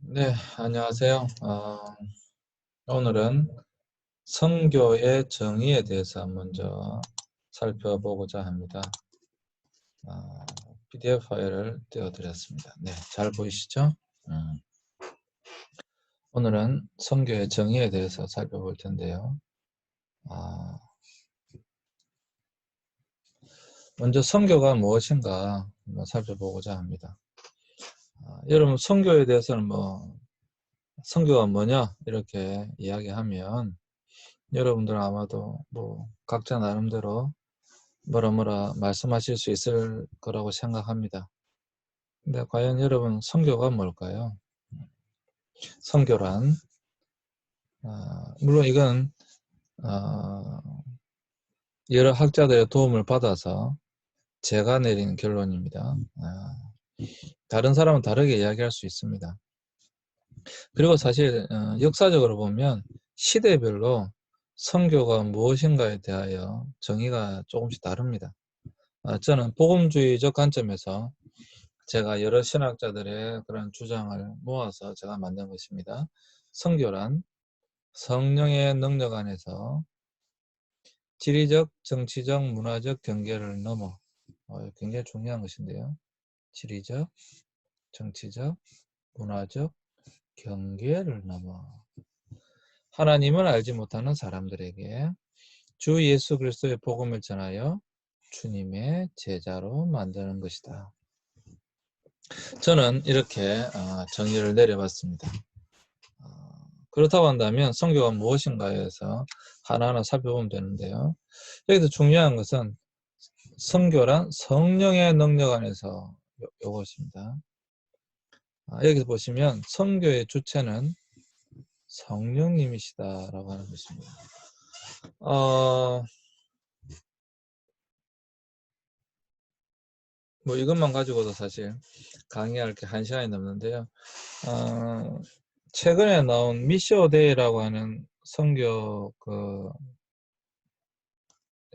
네, 안녕하세요. 오늘은 선교의 정의에 대해서 먼저 살펴보고자 합니다. PDF 파일을 띄워드렸습니다. 네, 잘 보이시죠? 오늘은 선교의 정의에 대해서 살펴볼 텐데요. 먼저 선교가 무엇인가 한번 살펴보고자 합니다. 여러분, 선교에 대해서는 선교가 뭐냐 이렇게 이야기하면 여러분들 아마도 각자 나름대로 뭐라 말씀하실 수 있을 거라고 생각합니다. 근데 과연 여러분, 선교가 뭘까요? 선교란 물론 이건 여러 학자들의 도움을 받아서 제가 내린 결론입니다. 다른 사람은 다르게 이야기할 수 있습니다. 그리고 사실 역사적으로 보면 시대별로 선교가 무엇인가에 대하여 정의가 조금씩 다릅니다. 저는 복음주의적 관점에서 제가 여러 신학자들의 그런 주장을 모아서 제가 만든 것입니다. 선교란 성령의 능력 안에서 지리적, 정치적, 문화적 경계를 넘어 굉장히 중요한 것인데요. 지리적, 정치적, 문화적 경계를 넘어 하나님을 알지 못하는 사람들에게 주 예수 그리스도의 복음을 전하여 주님의 제자로 만드는 것이다. 저는 이렇게 정의를 내려봤습니다. 그렇다고 한다면 선교가 무엇인가에서 하나하나 살펴보면 되는데요. 여기서 중요한 것은 선교란 성령의 능력 안에서 요것입니다. 여기서 보시면 선교의 주체는 성령님이시다라고 하는 것입니다. 이것만 가지고도 사실 강의할 게 1시간이 넘는데요. 최근에 나온 미시오데이라고 하는 선교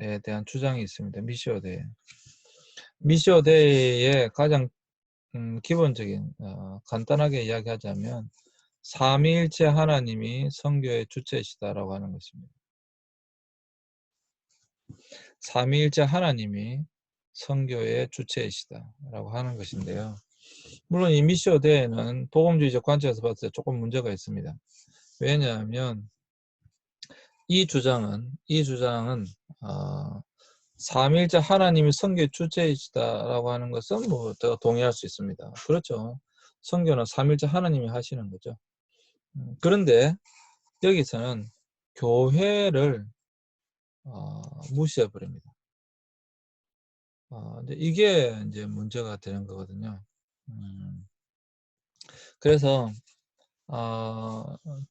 에 대한 주장이 있습니다. 미시오데이의 가장 기본적인 간단하게 이야기하자면 삼위일체 하나님이 선교의 주체이시다라고 하는 것입니다. 삼위일체 하나님이 선교의 주체이시다라고 하는 것인데요. 물론 이 미시오데이는 복음주의적 관점에서 봤을 때 조금 문제가 있습니다. 왜냐하면 이 주장은 삼위일체 하나님이 선교의 주체이시다라고 하는 것은 제가 동의할 수 있습니다. 그렇죠. 선교는 삼위일체 하나님이 하시는 거죠. 그런데 여기서는 교회를 무시해 버립니다. 이게 이제 문제가 되는 거거든요. 그래서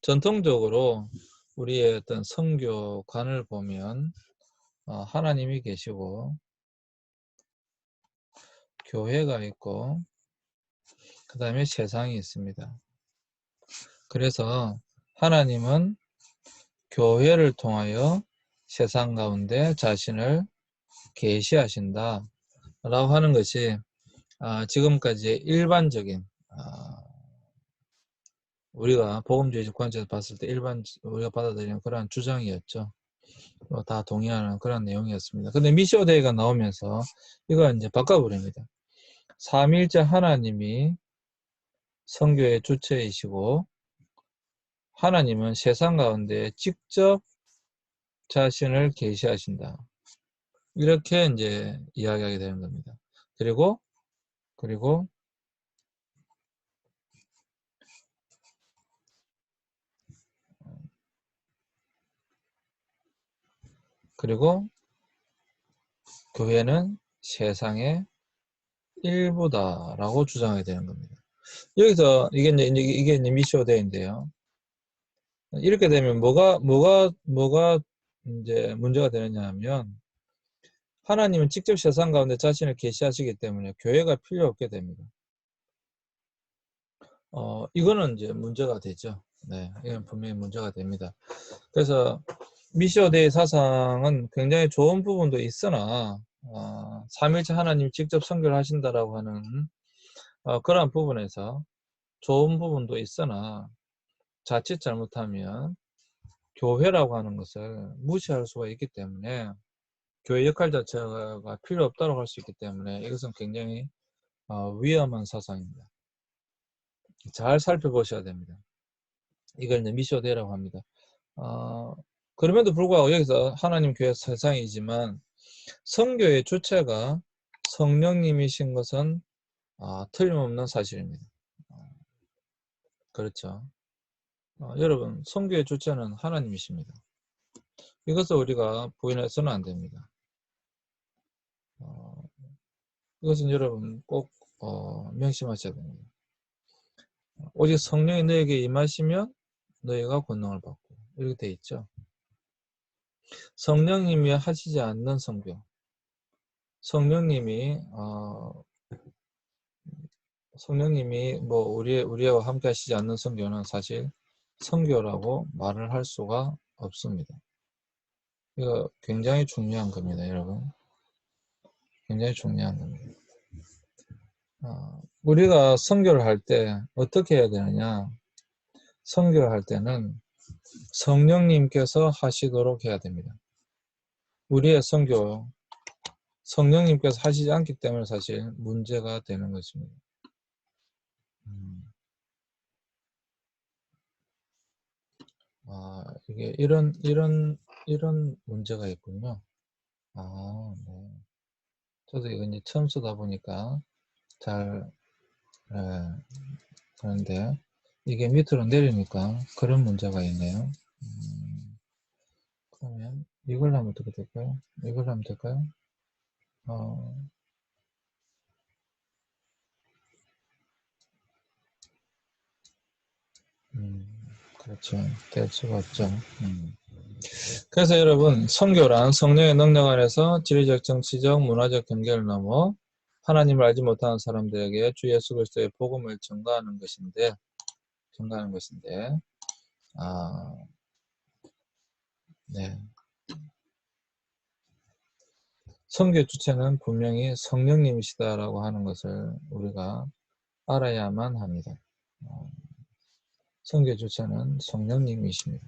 전통적으로 우리의 어떤 선교관을 보면 하나님이 계시고 교회가 있고 그 다음에 세상이 있습니다. 그래서 하나님은 교회를 통하여 세상 가운데 자신을 계시하신다 라고 하는 것이 지금까지 일반적인 우리가 복음주의적 관점에서 봤을 때 우리가 받아들이는 그런 주장이었죠. 다 동의하는 그런 내용이었습니다. 근데 미시오데이가 나오면서 이걸 이제 바꿔버립니다. 삼위일체 하나님이 선교의 주체이시고 하나님은 세상 가운데 직접 자신을 계시하신다. 이렇게 이제 이야기하게 되는 겁니다. 그리고 교회는 세상의 일부다라고 주장하게 되는 겁니다. 여기서 이게 이제 미시오데이인데요. 이렇게 되면 뭐가 이제 문제가 되느냐 하면 하나님은 직접 세상 가운데 자신을 계시하시기 때문에 교회가 필요 없게 됩니다. 이거는 이제 문제가 되죠. 네, 이건 분명히 문제가 됩니다. 그래서 미시오데이 사상은 굉장히 좋은 부분도 있으나 삼위일체 하나님이 직접 선교를 하신다라고 하는 그러한 부분에서 좋은 부분도 있으나 자칫 잘못하면 교회라고 하는 것을 무시할 수가 있기 때문에 교회 역할 자체가 필요 없다고 할 수 있기 때문에 이것은 굉장히 위험한 사상입니다. 잘 살펴보셔야 됩니다. 이걸 이제 미쇼데이라고 합니다. 그럼에도 불구하고 여기서 하나님 교회 세상이지만 선교의 주체가 성령님이신 것은 틀림없는 사실입니다. 그렇죠. 여러분, 선교의 주체는 하나님이십니다. 이것을 우리가 부인해서는 안 됩니다. 이것은 여러분 꼭 명심하셔야 됩니다. 오직 성령이 너에게 임하시면 너희가 권능을 받고 이렇게 돼 있죠. 성령님이 하시지 않는 선교, 성령님이 뭐 우리와 함께 하시지 않는 선교는 사실 선교라고 말을 할 수가 없습니다. 이거 굉장히 중요한 겁니다, 여러분. 굉장히 중요한 겁니다. 우리가 선교를 할 때 어떻게 해야 되느냐? 선교를 할 때는 성령님께서 하시도록 해야 됩니다. 우리의 선교, 성령님께서 하시지 않기 때문에 사실 문제가 되는 것입니다. 이게 이런 문제가 있군요. 네. 저도 이거 이제 처음 쓰다 보니까 잘, 그런데 이게 밑으로 내리니까 그런 문제가 있네요. 그러면 이걸 하면 어떻게 될까요? 이걸 하면 될까요? 그렇죠. 될 수가 없죠. 그래서 여러분, 선교란 성령의 능력 안에서 지리적, 정치적, 문화적 경계를 넘어 하나님을 알지 못하는 사람들에게 주 예수 그리스도의 복음을 전가하는 것인데, 네. 선교 주체는 분명히 성령님이시다라고 하는 것을 우리가 알아야만 합니다. 선교 주체는 성령님이십니다.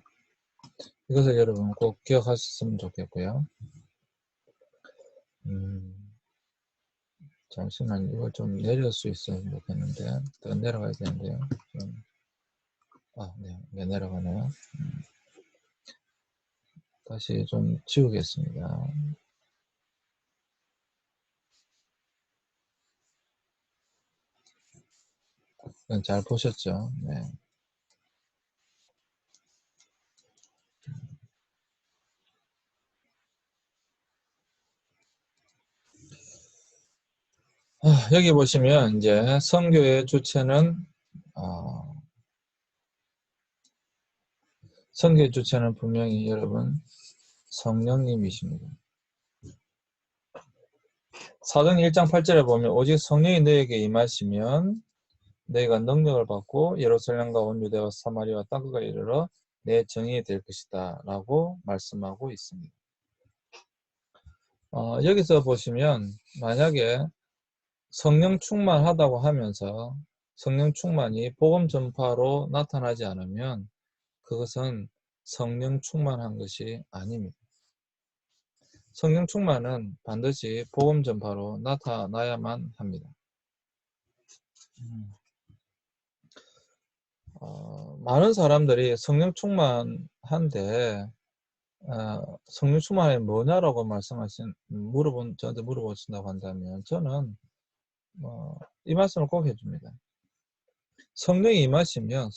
이것을 여러분 꼭 기억하셨으면 좋겠고요. 잠시만 이걸 좀 내릴 수 있으면 좋겠는데 더 내려가야 되는데요. 네, 내려가네요. 다시 좀 지우겠습니다. 잘 보셨죠? 네. 여기 보시면 이제 선교의 주체는 선교의 주체는 분명히 여러분 성령님이십니다. 사도행 1장 8절에 보면 오직 성령이 너에게 임하시면 너희가 능력을 받고 예루살렘과 온 유대와 사마리아와 땅끝까지 이르러 내 증인이 될 것이다 라고 말씀하고 있습니다. 여기서 보시면 만약에 성령 충만하다고 하면서 성령 충만이 복음 전파로 나타나지 않으면 그것은 성령 충만한 것이 아닙니다. 성령 충만은 반드시 복음 전파로 나타나야만 합니다. 많은 사람들이 성령 충만한데 성령 충만이 뭐냐라고 저한테 물어보신다고 한다면 저는 이 말씀을 꼭 해줍니다. 성령이 임하시면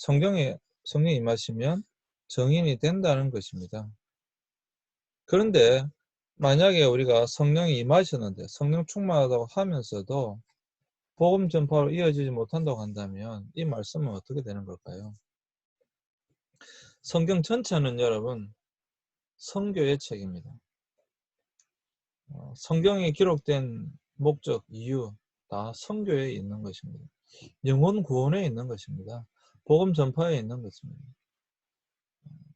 정인이 된다는 것입니다. 그런데 만약에 우리가 성령이 임하셨는데 성령 충만하다고 하면서도 복음 전파로 이어지지 못한다고 한다면 이 말씀은 어떻게 되는 걸까요? 성경 전체는 여러분 선교의 책입니다. 성경에 기록된 목적, 이유 다 선교에 있는 것입니다. 영혼 구원에 있는 것입니다. 복음 전파에 있는 것입니다.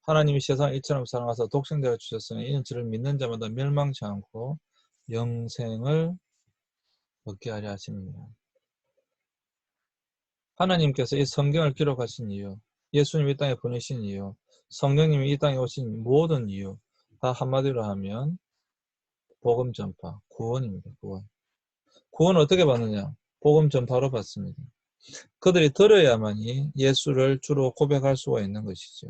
하나님이 세상을 이처럼 사랑하사 독생자를 주셨으니 이는 저를 믿는 자마다 멸망치 않고 영생을 얻게 하려 하십니다. 하나님께서 이 성경을 기록하신 이유, 예수님이 이 땅에 보내신 이유, 성령님이 이 땅에 오신 모든 이유, 다 한마디로 하면 복음 전파, 구원입니다. 구원. 구원을 어떻게 받느냐? 복음 전파로 받습니다. 그들이 들어야만이 예수를 주로 고백할 수가 있는 것이죠.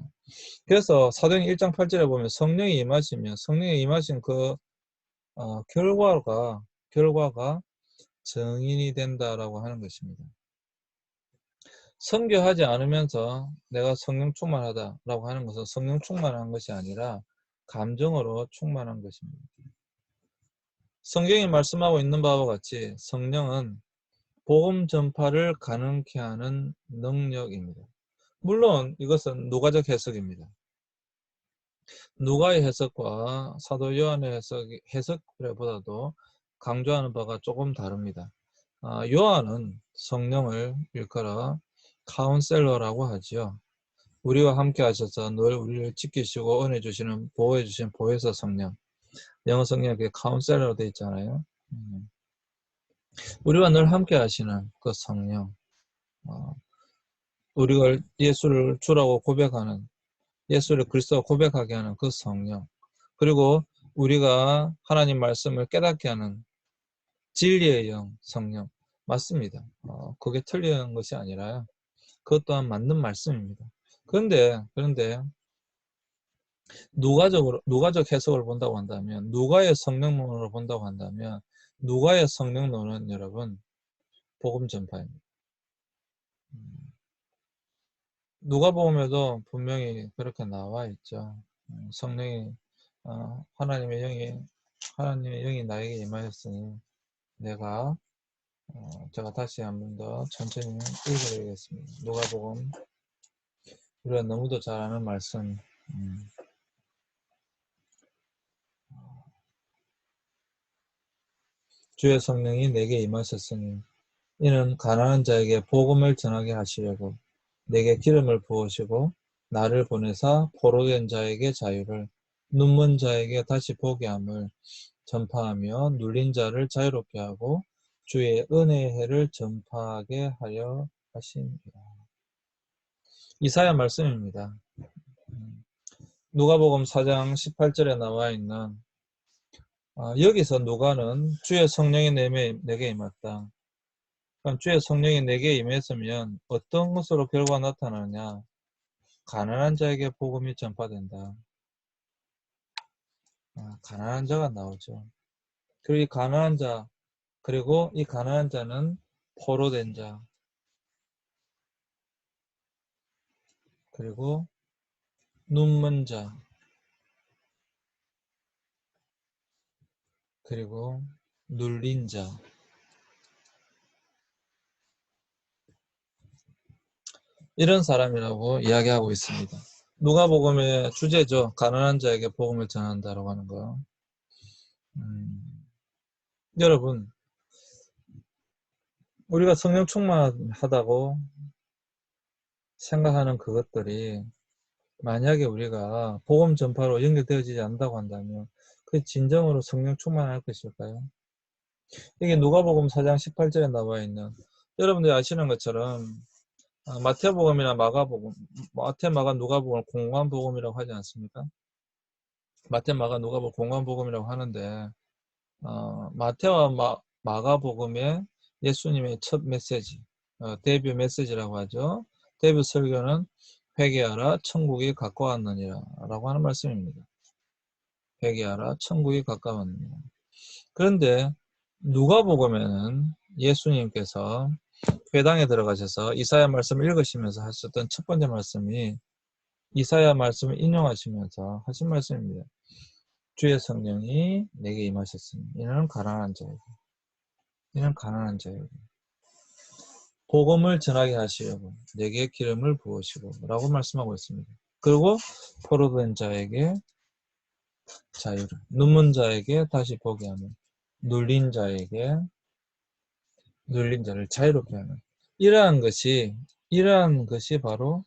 그래서 사도행 1장 8절에 보면 성령이 임하시면 성령이 임하신 그 결과가 증인이 된다라고 하는 것입니다. 선교하지 않으면서 내가 성령 충만하다라고 하는 것은 성령 충만한 것이 아니라 감정으로 충만한 것입니다. 성경이 말씀하고 있는 바와 같이 성령은 복음 전파를 가능케 하는 능력입니다. 물론 이것은 누가적 해석입니다. 누가의 해석과 사도 요한의 해석보다도 강조하는 바가 조금 다릅니다. 요한은 성령을 일컬어 카운셀러라고 하지요. 우리와 함께 하셔서 늘 우리를 지키시고 은혜 주시는 보호해 주시는 보혜사 성령. 영어 성경에 그게 카운셀러로 되어 있잖아요. 우리와 늘 함께 하시는 그 성령. 우리가 예수를 주라고 고백하는 예수를 그리스도로 고백하게 하는 그 성령. 그리고 우리가 하나님 말씀을 깨닫게 하는 진리의 영, 성령. 맞습니다. 그게 틀린 것이 아니라요. 그것 또한 맞는 말씀입니다. 그런데 누가적 해석을 본다고 한다면, 누가의 성령론으로 본다고 한다면, 누가의 성령론은 여러분 복음 전파입니다. 누가복음에도 분명히 그렇게 나와 있죠. 성령이 하나님의 영이 나에게 임하였으니 제가 다시 한 번 더 천천히 읽어드리겠습니다. 누가복음 우리가 너무도 잘 아는 말씀. 주의 성령이 내게 임하셨으니 이는 가난한 자에게 복음을 전하게 하시려고 내게 기름을 부으시고 나를 보내사 포로된 자에게 자유를 눈먼 자에게 다시 보게 함을 전파하며 눌린 자를 자유롭게 하고 주의 은혜의 해를 전파하게 하려 하십니다. 이사야 말씀입니다. 누가복음 4장 18절에 나와 있는 여기서 누가는 주의 성령이 내게 임했다. 그럼 주의 성령이 내게 임했으면 어떤 것으로 결과가 나타나느냐? 가난한 자에게 복음이 전파된다. 가난한 자가 나오죠. 그리고 이 가난한 자는 포로된 자, 그리고 눈먼 자, 그리고 눌린 자. 이런 사람이라고 이야기하고 있습니다. 누가복음의 주제죠. 가난한 자에게 복음을 전한다라고 하는 거. 여러분, 우리가 성령 충만하다고 생각하는 그것들이 만약에 우리가 복음 전파로 연결되어지지 않는다고 한다면 그 진정으로 성령 충만할 것일까요? 이게 누가복음 4장 18절에 나와 있는 여러분들이 아시는 것처럼 마태복음이나 마가복음, 마태, 마가, 누가복음을 공관복음이라고 하지 않습니까? 마태, 마가, 누가복음 공관복음이라고 하는데 마태와 마가복음의 예수님의 첫 메시지, 데뷔 메시지라고 하죠. 데뷔 설교는 회개하라 천국이 가까웠느니라 라고 하는 말씀입니다. 회개하라 천국이 가까웠느니라. 그런데 누가복음에는 예수님께서 회당에 들어가셔서 이사야 말씀을 읽으시면서 하셨던 첫 번째 말씀이 이사야 말씀을 인용하시면서 하신 말씀입니다. 주의 성령이 내게 임하셨으니 이는 가난한 자에게 복음을 전하게 하시려고 내게 기름을 부으시고 라고 말씀하고 있습니다. 그리고 포로된 자에게 자유를, 눈먼 자에게 다시 보게 하는, 눌린 자를 자유롭게 하는 이러한 것이 바로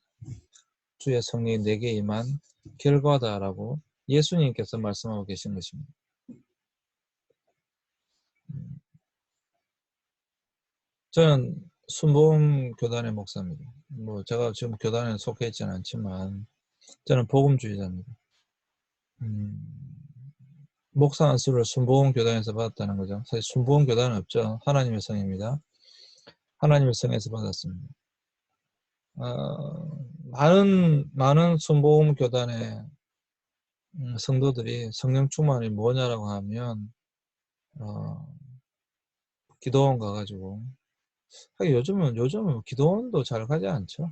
주의 성령이 내게 임한 결과다라고 예수님께서 말씀하고 계신 것입니다. 저는 순복음 교단의 목사입니다. 뭐 제가 지금 교단에 속해 있지는 않지만 저는 복음주의자입니다. 목사 안수를 순복음 교단에서 받았다는 거죠. 사실 순복음 교단은 없죠. 하나님의 성입니다. 하나님의 성에서 받았습니다. 많은 순복음 교단의 성도들이 성령 충만이 뭐냐라고 하면 기도원 가가지고 요즘은 기도원도 잘 가지 않죠.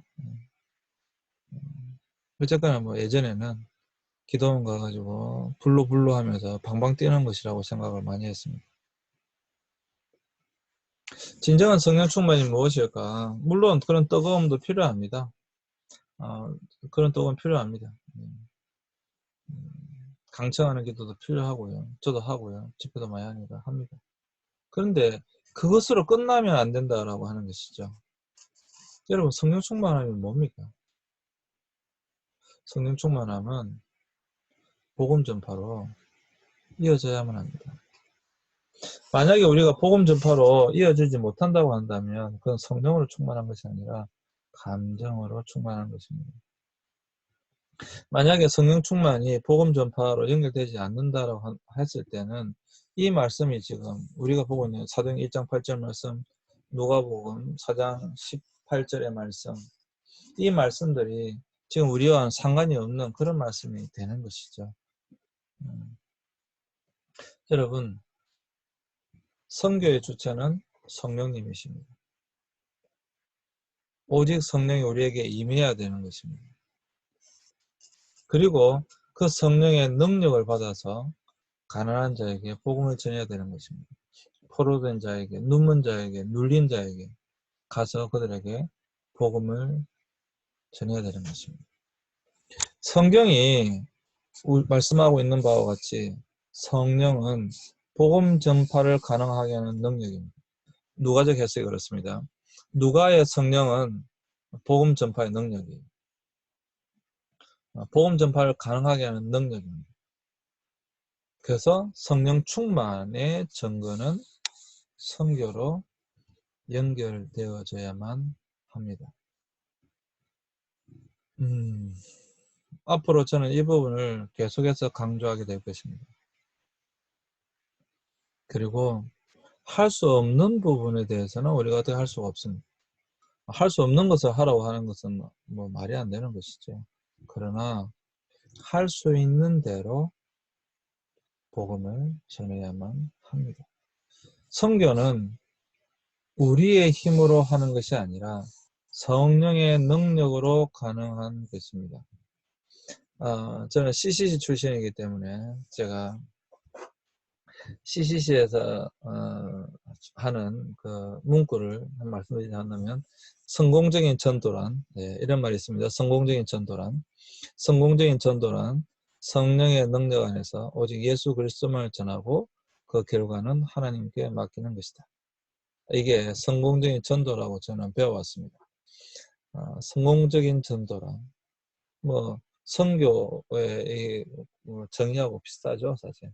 어쨌거나 뭐 예전에는 기도원 가가지고 불로 하면서 방방 뛰는 것이라고 생각을 많이 했습니다. 진정한 성령 충만이 무엇일까? 물론 그런 뜨거움도 필요합니다. 그런 뜨거움 필요합니다. 강청하는 기도도 필요하고요. 저도 하고요. 집회도 많이 하니까 합니다. 그런데 그것으로 끝나면 안 된다라고 하는 것이죠. 여러분, 성령 충만함이 뭡니까? 성령 충만함은 복음 전파로 이어져야만 합니다. 만약에 우리가 복음 전파로 이어지지 못한다고 한다면 그건 성령으로 충만한 것이 아니라 감정으로 충만한 것입니다. 만약에 성령 충만이 복음 전파로 연결되지 않는다라고 했을 때는 이 말씀이 지금 우리가 보고 있는 사도행 1장 8절 말씀, 누가복음 4장 18절의 말씀, 이 말씀들이 지금 우리와는 상관이 없는 그런 말씀이 되는 것이죠. 여러분, 선교의 주체는 성령님이십니다. 오직 성령이 우리에게 임해야 되는 것입니다. 그리고 그 성령의 능력을 받아서 가난한 자에게 복음을 전해야 되는 것입니다. 포로된 자에게, 눈먼 자에게, 눌린 자에게 가서 그들에게 복음을 전해야 되는 것입니다. 성경이 말씀하고 있는 바와 같이 성령은 복음 전파를 가능하게 하는 능력입니다. 누가적 해석이 그렇습니다. 누가의 성령은 복음 전파의 능력이에요. 복음 전파를 가능하게 하는 능력입니다. 그래서 성령 충만의 증거는 선교로 연결되어져야만 합니다. 앞으로 저는 이 부분을 계속해서 강조하게 될 것입니다. 그리고 할 수 없는 부분에 대해서는 우리가 어떻게 할 수가 없습니다. 할 수 없는 것을 하라고 하는 것은 뭐 말이 안 되는 것이죠. 그러나 할 수 있는 대로 복음을 전해야만 합니다. 선교는 우리의 힘으로 하는 것이 아니라 성령의 능력으로 가능한 것입니다. 저는 CCC 출신이기 때문에 제가 CCC에서 하는 그 문구를 한 말씀드리자면 성공적인 전도란 이런 말이 있습니다. 성공적인 전도란 성령의 능력 안에서 오직 예수 그리스도만을 전하고 그 결과는 하나님께 맡기는 것이다. 이게 성공적인 전도라고 저는 배워왔습니다. 성공적인 전도란 뭐 선교의 정의하고 비슷하죠, 사실.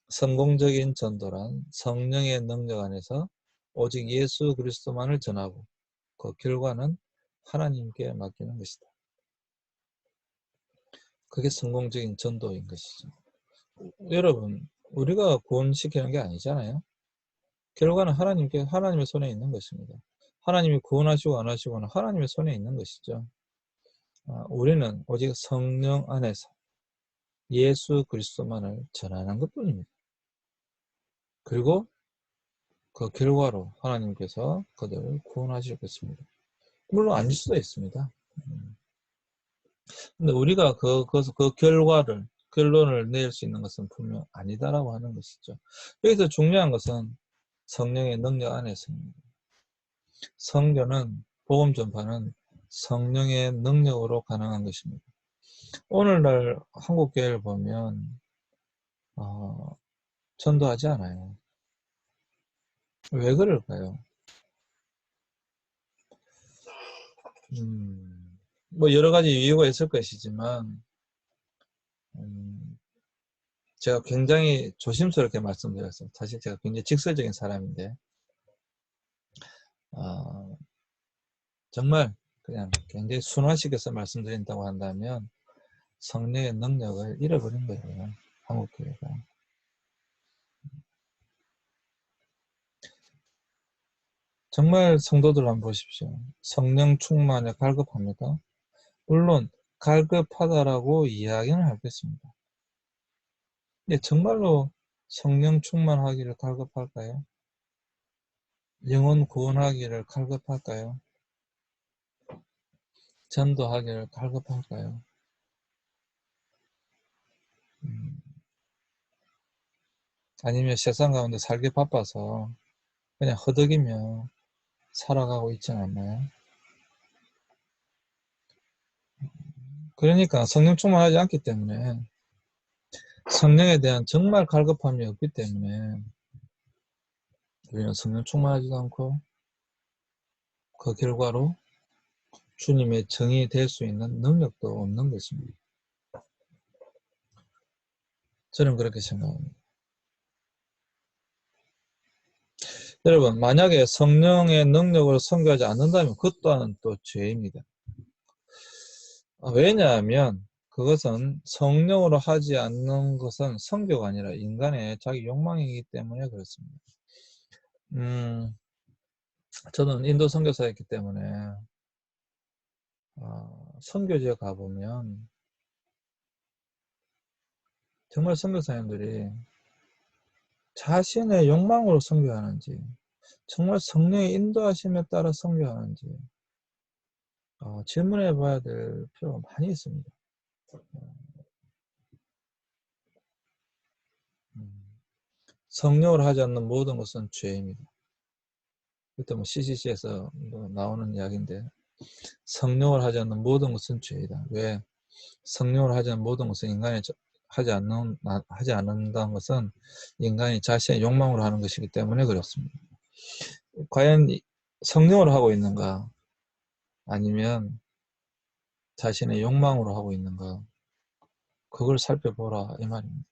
성공적인 전도란 성령의 능력 안에서 오직 예수 그리스도만을 전하고 그 결과는 하나님께 맡기는 것이다. 그게 성공적인 전도인 것이죠. 여러분, 우리가 구원시키는 게 아니잖아요. 결과는 하나님의 손에 있는 것입니다. 하나님이 구원하시고 안 하시고는 하나님의 손에 있는 것이죠. 우리는 오직 성령 안에서 예수 그리스도만을 전하는 것뿐입니다. 그리고 그 결과로 하나님께서 그들을 구원하실 것입니다. 물론 아닐 수도 있습니다. 근데 우리가 그 결론을 낼 수 있는 것은 분명 아니다라고 하는 것이죠. 여기서 중요한 것은 성령의 능력 안에서입니다. 선교는 복음 전파는 성령의 능력으로 가능한 것입니다. 오늘날 한국 교회를 보면 전도하지 않아요. 왜 그럴까요? 뭐 여러 가지 이유가 있을 것이지만 제가 굉장히 조심스럽게 말씀드렸어요. 사실 제가 굉장히 직설적인 사람인데 정말 그냥 굉장히 순화시켜서 말씀드린다고 한다면 성령의 능력을 잃어버린 거예요. 한국교회가. 정말 성도들 한번 보십시오. 성령 충만에 갈급합니까? 물론 갈급하다라고 이야기는 하겠습니다. 근데 정말로 성령 충만하기를 갈급할까요? 영혼 구원하기를 갈급할까요? 전도하기를 갈급할까요? 아니면 세상 가운데 살기 바빠서 그냥 허덕이며 살아가고 있지 않나요? 그러니까 성령 충만하지 않기 때문에 성령에 대한 정말 갈급함이 없기 때문에 우리는 성령 충만하지도 않고 그 결과로 주님의 정이 될 수 있는 능력도 없는 것입니다. 저는 그렇게 생각합니다. 여러분, 만약에 성령의 능력으로 선교하지 않는다면 그것 또한 또 죄입니다. 왜냐하면 그것은 성령으로 하지 않는 것은 선교가 아니라 인간의 자기 욕망이기 때문에 그렇습니다. 저는 인도 선교사였기 때문에 선교지에 가보면 정말 선교사님들이 자신의 욕망으로 선교하는지 정말 성령의 인도하심에 따라 선교하는지 질문해 봐야 될 필요가 많이 있습니다. 성령으로 하지 않는 모든 것은 죄입니다. 그때 CCC에서 나오는 이야기인데 성령을 하지 않는 모든 것은 죄이다. 왜? 성령을 하지 않는 모든 것은 인간이 하지 않는다는 것은 인간이 자신의 욕망으로 하는 것이기 때문에 그렇습니다. 과연 성령으로 하고 있는가? 아니면 자신의 욕망으로 하고 있는가? 그걸 살펴보라 이 말입니다.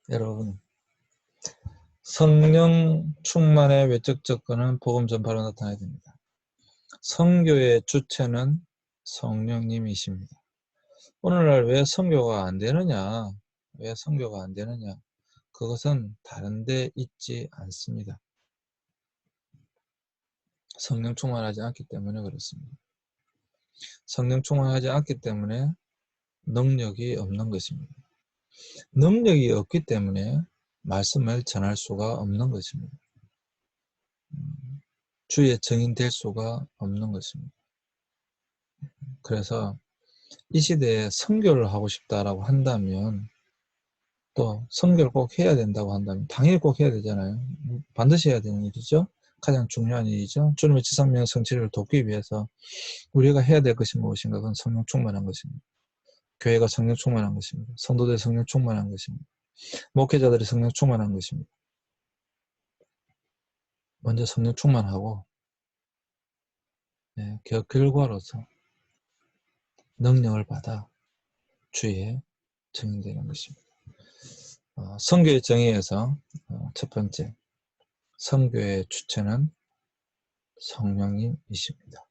여러분, 성령 충만의 외적 조건은 복음 전파로 나타나야 됩니다. 선교의 주체는 성령님이십니다. 오늘날 왜 선교가 안 되느냐? 왜 선교가 안 되느냐? 그것은 다른 데 있지 않습니다. 성령 충만하지 않기 때문에 그렇습니다. 성령 충만하지 않기 때문에 능력이 없는 것입니다. 능력이 없기 때문에 말씀을 전할 수가 없는 것입니다. 주의 증인 될 수가 없는 것입니다. 그래서 이 시대에 선교를 하고 싶다라고 한다면 또 선교를 꼭 해야 된다고 한다면 당연히 꼭 해야 되잖아요. 반드시 해야 되는 일이죠. 가장 중요한 일이죠. 주님의 지상명 성취를 돕기 위해서 우리가 해야 될 것이 무엇인가? 그건 성령 충만한 것입니다. 교회가 성령 충만한 것입니다. 성도들이 성령 충만한 것입니다. 목회자들이 성령 충만한 것입니다. 먼저 성령 충만하고 그 결과로서 능력을 받아 주의 증인되는 것입니다. 선교의 정의에서 첫 번째, 선교의 주체는 성령님이십니다.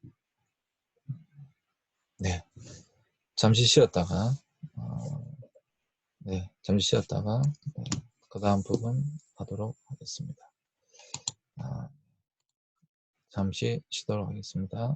네, 잠시 쉬었다가 그 다음 부분 하도록 하겠습니다. 잠시 쉬도록 하겠습니다.